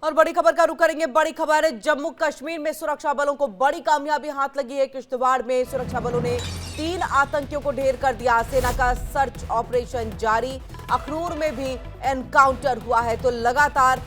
और बड़ी खबर का रुख करेंगे। बड़ी खबर है, जम्मू कश्मीर में सुरक्षा बलों को बड़ी कामयाबी हाथ लगी है। किश्तवाड़ में सुरक्षा बलों ने 3 आतंकियों को ढेर कर दिया। सेना का सर्च ऑपरेशन जारी। अखनूर में भी एनकाउंटर हुआ है। तो लगातार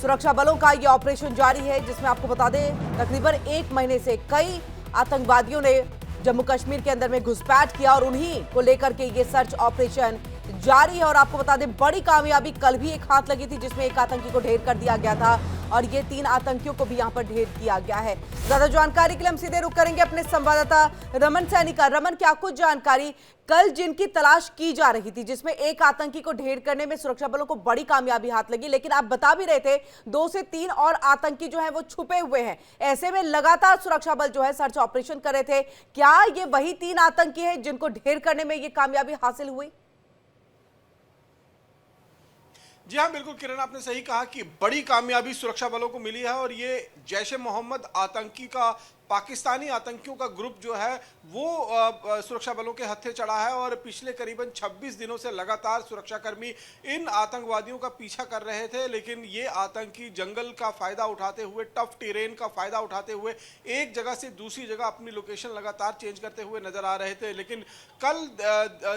सुरक्षा बलों का यह ऑपरेशन जारी है, जिसमें आपको बता दें तकरीबन 1 महीने से कई आतंकवादियों ने जम्मू कश्मीर के अंदर में घुसपैठ किया और उन्हीं को लेकर के ये सर्च ऑपरेशन जारी है। और आपको बता दें बड़ी कामयाबी कल भी एक हाथ लगी थी, जिसमें एक आतंकी को ढेर कर दिया गया था और ये 3 आतंकियों को भी यहां पर ढेर किया गया है। ज्यादा जानकारी के लिए हम सीधे रुख करेंगे अपने संवाददाता रमन सैनी का। रमन, क्या कुछ जानकारी, कल जिनकी तलाश की जा रही थी, जिसमें एक आतंकी को ढेर करने में सुरक्षा बलों को बड़ी कामयाबी हाथ लगी, लेकिन आप बता भी रहे थे 2 से 3 और आतंकी जो है वो छुपे हुए हैं। ऐसे में लगातार सुरक्षा बल जो है सर्च ऑपरेशन कर रहे थे। क्या ये वही 3 आतंकी है जिनको ढेर करने में ये कामयाबी हासिल हुई? जी हाँ, बिल्कुल किरण, आपने सही कहा कि बड़ी कामयाबी सुरक्षा बलों को मिली है और ये जैश ए मोहम्मद आतंकी का पाकिस्तानी आतंकियों का ग्रुप जो है वो सुरक्षा बलों के हत्थे चढ़ा है और पिछले करीबन 26 दिनों से लगातार सुरक्षाकर्मी इन आतंकवादियों का पीछा कर रहे थे। लेकिन ये आतंकी जंगल का फायदा उठाते हुए, टफ टेरेन का फायदा उठाते हुए एक जगह से दूसरी जगह अपनी लोकेशन लगातार चेंज करते हुए नजर आ रहे थे। लेकिन कल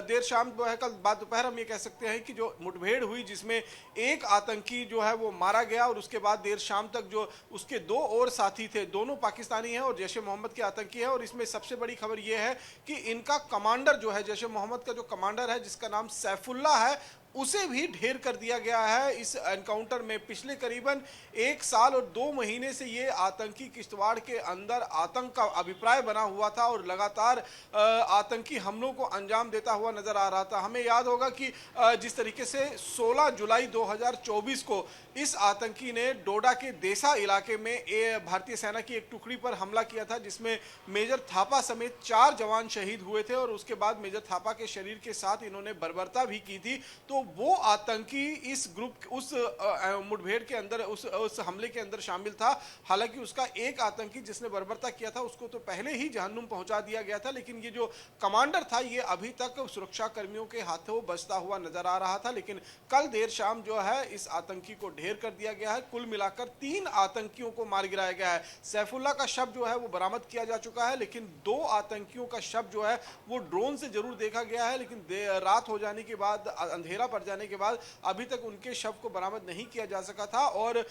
देर शाम जो है, कल बाद दोपहर हम ये कह सकते हैं कि जो मुठभेड़ हुई जिसमें एक आतंकी जो है वो मारा गया और उसके बाद देर शाम तक जो उसके 2 और साथी थे, दोनों पाकिस्तानी हैं और जैश ए मोहम्मद के आतंकी है। और इसमें सबसे बड़ी खबर यह है कि इनका कमांडर जो है, जैश ए मोहम्मद का जो कमांडर है जिसका नाम सैफुल्ला है, उसे भी ढेर कर दिया गया है इस एनकाउंटर में। पिछले करीबन 1 साल और 2 महीने से ये आतंकी किश्तवाड़ के अंदर आतंक का अभिप्राय बना हुआ था और लगातार आतंकी हमलों को अंजाम देता हुआ नजर आ रहा था। हमें याद होगा कि जिस तरीके से 16 जुलाई 2024 को इस आतंकी ने डोडा के देसा इलाके में भारतीय सेना की एक टुकड़ी पर हमला किया था, जिसमें मेजर थापा समेत 4 जवान शहीद हुए थे और उसके बाद मेजर थापा के शरीर के साथ इन्होंने बर्बरता भी की थी। तो वो आतंकी इस ग्रुप उस मुठभेड़ के अंदर उस हमले के अंदर शामिल था। हालांकि उसका एक आतंकी जिसने बर्बरता किया था उसको तो पहले ही जहन्नुम पहुंचा दिया गया था, लेकिन ये जो कमांडर था ये अभी तक सुरक्षा कर्मियों के हाथों बचता हुआ नजर आ रहा था। लेकिन कल देर शाम जो है इस आतंकी को ढेर कर दिया गया है। कुल मिलाकर 3 आतंकियों को मार गिराया गया है। सैफुल्ला का शव जो है वो बरामद किया जा चुका है, लेकिन 2 आतंकियों का शव जो है वो ड्रोन से जरूर देखा गया है, लेकिन रात हो जाने के बाद, अंधेरा पड़ जाने के बाद अभी तक उनके शव को बरामद नहीं किया जा सका था। और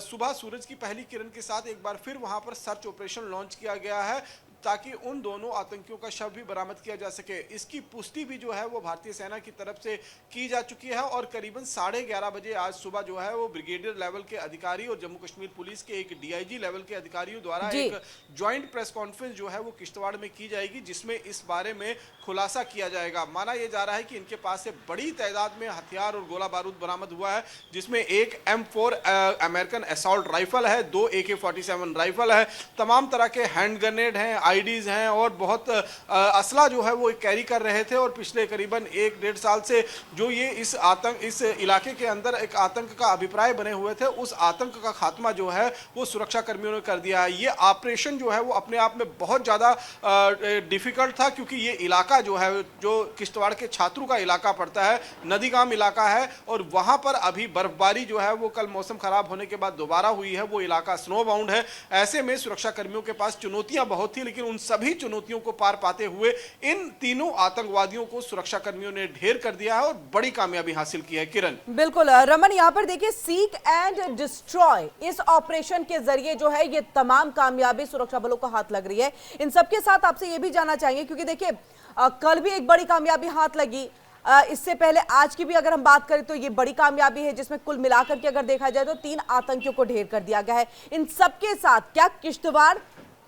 सुबह सूरज की पहली किरण के साथ एक बार फिर वहां पर सर्च ऑपरेशन लॉन्च किया गया है ताकि उन दोनों आतंकियों का शव भी बरामद किया जा सके। इसकी पुष्टि भी जो है वो भारतीय सेना की तरफ से की जा चुकी है और करीबन 11:30 बजे आज सुबह जो है वो ब्रिगेडियर लेवल के अधिकारी और जम्मू कश्मीर पुलिस के एक डीआईजी लेवल के अधिकारियों द्वारा एक ज्वाइंट प्रेस कॉन्फ्रेंस जो है वो किश्तवाड़ में की जाएगी, जिसमें इस बारे में खुलासा किया जाएगा। माना यह जा रहा है कि इनके पास से बड़ी तादाद में हथियार और गोला बारूद बरामद हुआ है, जिसमें एक M4 अमेरिकन असॉल्ट राइफल है, 2 AK-47 राइफल है, तमाम तरह के हैंड ग्रेनेड हैं, आईडीज हैं और बहुत असला जो है वो कैरी कर रहे थे। और पिछले करीबन 1-1.5 साल से जो ये इस इलाके के अंदर एक आतंक का अभिप्राय बने हुए थे, उस आतंक का खात्मा जो है वो सुरक्षा कर्मियों ने कर दिया है। ये ऑपरेशन जो है वो अपने आप में बहुत ज़्यादा डिफिकल्ट था, क्योंकि ये इलाका जो है, जो किश्तवाड़ के छात्रों का इलाका पड़ता है, नदीगाम इलाका है और वहाँ पर अभी बर्फबारी जो है वो कल मौसम खराब होने के बाद दोबारा हुई है। वो इलाका स्नो बाउंड है। ऐसे में सुरक्षा कर्मियों के पास चुनौतियां बहुत थी, लेकिन उन सभी चुनौतियों को पार पाते हुए इन तीनों आतंकवादियों को सुरक्षा कर्मियों ने ढेर कर दिया है और बड़ी कामयाबी हासिल की है। किरण, बिल्कुल रमन, यहां पर देखिए सीक एंड डिस्ट्रॉय इस ऑपरेशन के जरिए जो है ये तमाम कामयाबी सुरक्षा बलों को हाथ लग रही है। इन सबके साथ आपसे ये भी जानना चाहेंगे, क्योंकि देखिए कल भी एक बड़ी कामयाबी हाथ लगी, इससे पहले आज की भी अगर हम बात करें तो ये बड़ी कामयाबी है, जिसमें कुल मिलाकर के अगर देखा जाए तो 3 आतंकियों को ढेर कर दिया गया है। इन सबके साथ क्या किश्तवाड़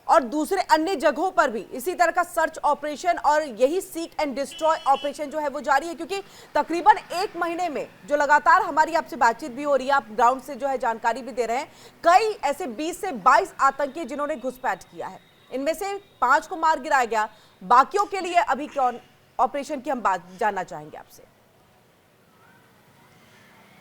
और दूसरे अन्य जगहों पर भी इसी तरह का सर्च ऑपरेशन और यही सीक एंड डिस्ट्रॉय ऑपरेशन जो है वो जारी है? क्योंकि तकरीबन 1 महीने में जो लगातार हमारी आपसे बातचीत भी हो रही है, आप ग्राउंड से जो है जानकारी भी दे रहे हैं, कई ऐसे 20 से 22 आतंकी जिन्होंने घुसपैठ किया है, इनमें से 5 को मार गिराया गया। बाकियों के लिए अभी कौन ऑपरेशन की हम बात जानना चाहेंगे आपसे।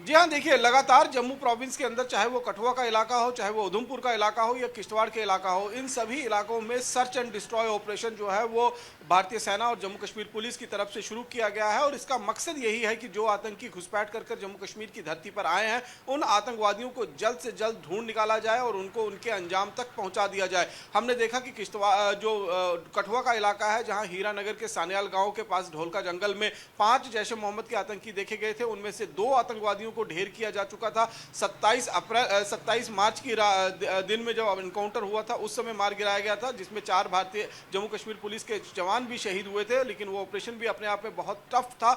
जी हाँ, देखिए लगातार जम्मू प्रोविंस के अंदर, चाहे वो कठुआ का इलाका हो, चाहे वो उधमपुर का इलाका हो या किश्तवाड़ के इलाका हो, इन सभी इलाकों में सर्च एंड डिस्ट्रॉय ऑपरेशन जो है वो भारतीय सेना और जम्मू कश्मीर पुलिस की तरफ से शुरू किया गया है और इसका मकसद यही है कि जो आतंकी घुसपैठ कर जम्मू कश्मीर की धरती पर आए हैं उन आतंकवादियों को जल्द से जल्द ढूंढ निकाला जाए और उनको उनके अंजाम तक पहुंचा दिया जाए। हमने देखा कि किश्तवाड़ जो कठुआ का इलाका है, जहां हीरानगर के सान्याल गांव के पास ढोलका जंगल में 5 जैश ए मोहम्मद के आतंकी देखे गए थे। उनमें से 2 आतंकवादियों को ढेर किया जा चुका था। 27 मार्च की दिन में जब एनकाउंटर हुआ था उस समय मार गिराया गया था, जिसमें 4 भारतीय जम्मू कश्मीर पुलिस के जवान भी शहीद हुए थे। लेकिन वो ऑपरेशन भी अपने आप में बहुत टफ था